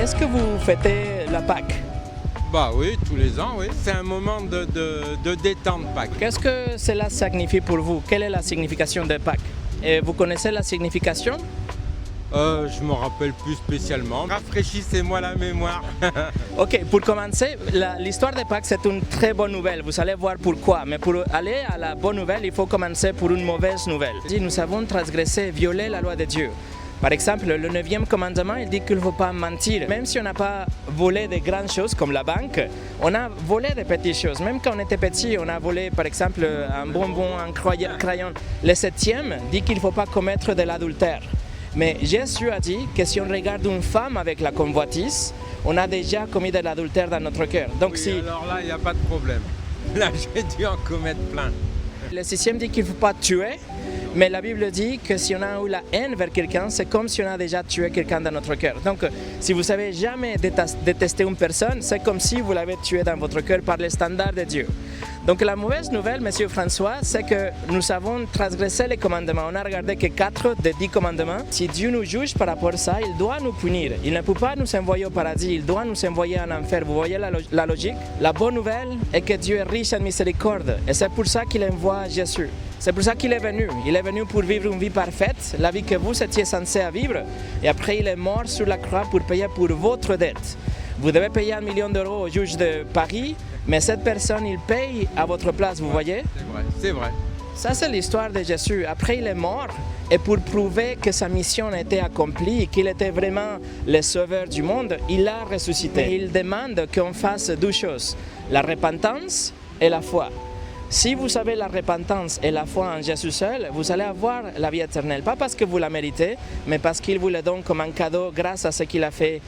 Est-ce que vous fêtez la Pâques? Bah oui, tous les ans, oui. C'est un moment de détente Pâques. Qu'est-ce que cela signifie pour vous? Quelle est la signification de Pâques? Et vous connaissez la signification? Je me rappelle plus spécialement. Rafraîchissez-moi la mémoire. Ok, pour commencer, l'histoire de Pâques c'est une très bonne nouvelle. Vous allez voir pourquoi. Mais pour aller à la bonne nouvelle, il faut commencer pour une mauvaise nouvelle. Nous avons transgressé, violé la loi de Dieu. Par exemple, le 9e commandement, il dit qu'il ne faut pas mentir. Même si on n'a pas volé de grandes choses comme la banque, on a volé de petites choses. Même quand on était petit, on a volé par exemple un bonbon, un crayon. Le 7e dit qu'il ne faut pas commettre de l'adultère. Mais Jésus a dit que si on regarde une femme avec la convoitise, on a déjà commis de l'adultère dans notre cœur. Donc Oui, alors là, il n'y a pas de problème. Là, j'ai dû en commettre plein. Le 6e dit qu'il ne faut pas tuer. Mais la Bible dit que si on a eu la haine vers quelqu'un, c'est comme si on a déjà tué quelqu'un dans notre cœur. Donc, si vous n'avez jamais détesté une personne, c'est comme si vous l'avez tué dans votre cœur par les standards de Dieu. Donc, la mauvaise nouvelle, Monsieur François, c'est que nous avons transgressé les commandements. On a regardé que 4 des 10 commandements. Si Dieu nous juge par rapport à ça, il doit nous punir. Il ne peut pas nous envoyer au paradis, il doit nous envoyer en enfer. Vous voyez la logique? La bonne nouvelle est que Dieu est riche en miséricorde. Et c'est pour ça qu'il envoie Jésus. C'est pour ça qu'il est venu. Il est venu pour vivre une vie parfaite, la vie que vous étiez censé vivre. Et après, il est mort sur la croix pour payer pour votre dette. Vous devez payer 1 million d'euros au juge de Paris, mais cette personne, il paye à votre place, vous voyez? C'est vrai, c'est vrai. Ça, c'est l'histoire de Jésus. Après, il est mort. Et pour prouver que sa mission a été accomplie, qu'il était vraiment le sauveur du monde, il a ressuscité. Il demande qu'on fasse 2 choses, la repentance et la foi. Si vous avez la repentance et la foi en Jésus seul, vous allez avoir la vie éternelle. Pas parce que vous la méritez, mais parce qu'il vous la donne comme un cadeau grâce à ce qu'il a fait